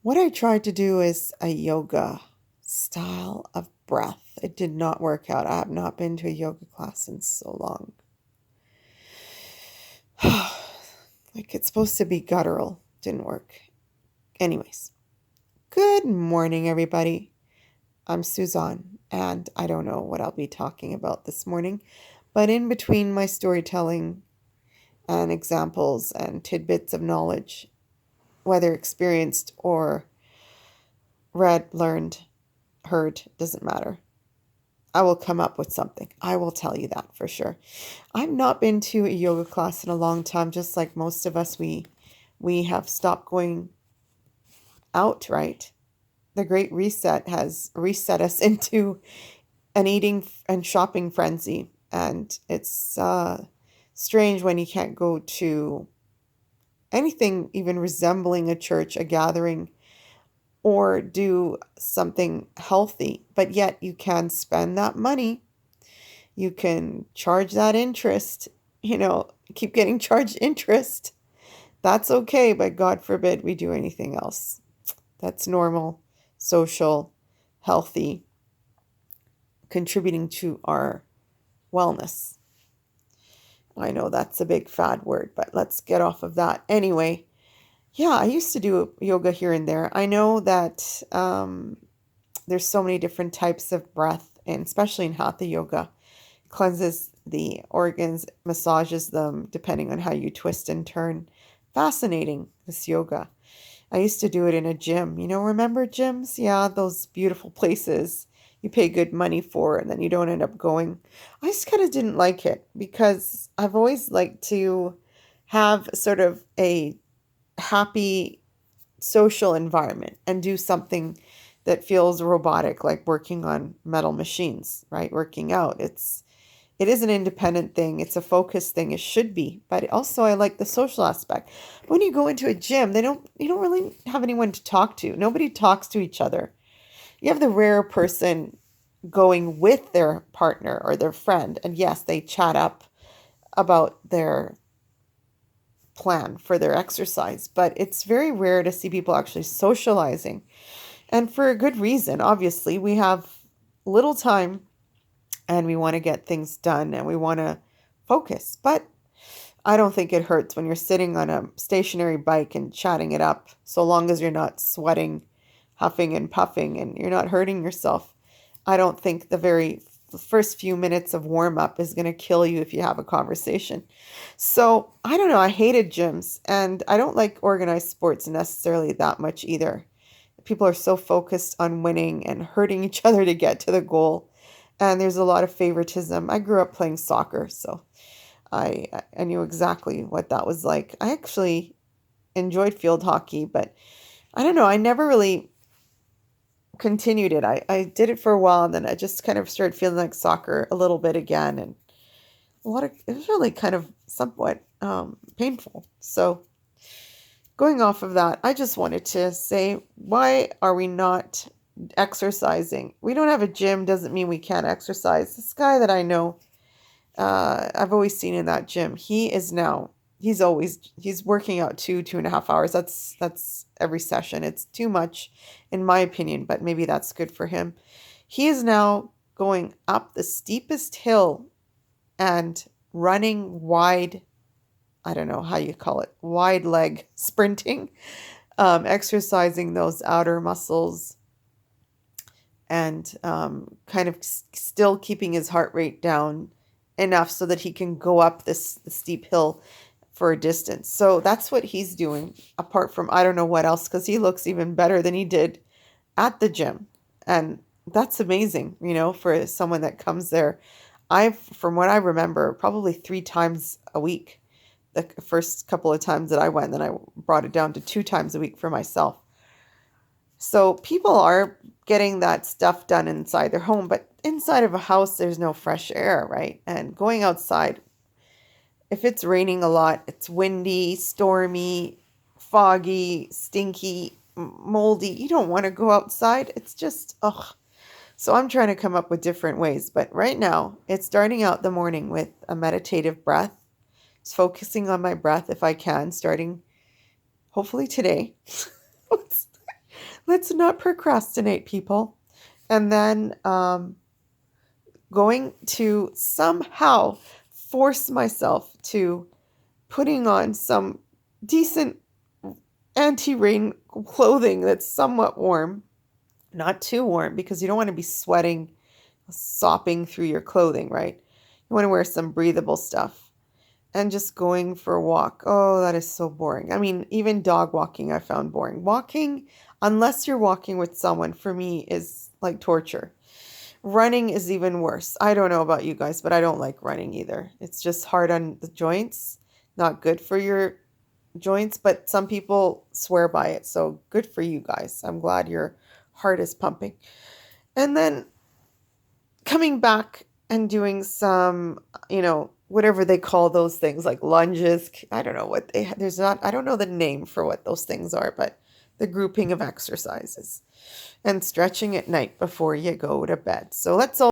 What I tried to do is a yoga style of breath. It did not work out. I have not been to a yoga class in so long. Like it's supposed to be guttural. Didn't work. Anyways, good morning, everybody. I'm Suzanne, and I don't know what I'll be talking about this morning, but in between my storytelling and examples and tidbits of knowledge, whether experienced or read, learned, heard, doesn't matter. I will come up with something. I will tell you that for sure. I've not been to a yoga class in a long time, just like most of us. We have stopped going out, right? The Great Reset has reset us into an eating and shopping frenzy, and it's strange when you can't go to anything even resembling a church, a gathering, or do something healthy, but yet you can spend that money. You can charge that interest, keep getting charged interest. That's okay, but God forbid we do anything else. That's normal, social, healthy, contributing to our wellness. I know that's a big fad word, but let's get off of that. Anyway, yeah, I used to do yoga here and there. I know that there's so many different types of breath, and especially in hatha yoga, cleanses the organs, massages them, depending on how you twist and turn. Fascinating, this yoga. I used to do it in a gym. Remember gyms? Yeah, those beautiful places you pay good money for and then you don't end up going. I just kind of didn't like it because I've always liked to have sort of a happy social environment and do something that feels robotic, like working on metal machines, right? Working out. It is an independent thing. It's a focus thing. It should be. But also I like the social aspect. When you go into a gym, you don't really have anyone to talk to. Nobody talks to each other. You have the rare person going with their partner or their friend, and yes, they chat up about their plan for their exercise, but it's very rare to see people actually socializing. And for a good reason. Obviously, we have little time and we want to get things done and we want to focus. But I don't think it hurts when you're sitting on a stationary bike and chatting it up, so long as you're not sweating, huffing and puffing, and you're not hurting yourself. I don't think the very first few minutes of warm up is going to kill you if you have a conversation. So I don't know. I hated gyms and I don't like organized sports necessarily that much either. People are so focused on winning and hurting each other to get to the goal. And there's a lot of favoritism. I grew up playing soccer, so I knew exactly what that was like. I actually enjoyed field hockey, but I don't know. I never really continued it. I did it for a while and then I just kind of started feeling like soccer a little bit again. And it was really kind of somewhat painful. So going off of that, I just wanted to say, why are we not exercising? We don't have a gym doesn't mean we can't exercise. This guy that I know, I've always seen in that gym, he's working out 2.5 hours. That's every session. It's too much in my opinion, but maybe that's good for him. He is now going up the steepest hill and running wide, I don't know how you call it, wide leg sprinting, exercising those outer muscles and kind of still keeping his heart rate down enough so that he can go up this steep hill for a distance. So that's what he's doing, apart from I don't know what else, because he looks even better than he did at the gym. And that's amazing, for someone that comes there. From what I remember, probably 3 times a week the first couple of times that I went, then I brought it down to 2 times a week for myself. So people are getting that stuff done inside their home, but inside of a house, there's no fresh air, right? And going outside, if it's raining a lot, it's windy, stormy, foggy, stinky, moldy, you don't want to go outside. It's just, ugh. So I'm trying to come up with different ways. But right now, it's starting out the morning with a meditative breath. It's focusing on my breath if I can, starting hopefully today. Let's not procrastinate, people. And then going to somehow force myself to putting on some decent anti-rain clothing that's somewhat warm, not too warm because you don't want to be sweating, sopping through your clothing, right? You want to wear some breathable stuff and just going for a walk. Oh, that is so boring. I mean, even dog walking I found boring. Walking, unless you're walking with someone, for me is like torture. Running is even worse. I don't know about you guys, but I don't like running either. It's just hard on the joints, not good for your joints, but some people swear by it. So good for you guys. I'm glad your heart is pumping. And then coming back and doing some, whatever they call those things like lunges. I don't know what there's not, I don't know the name for what those things are, but the grouping of exercises and stretching at night before you go to bed. So let's all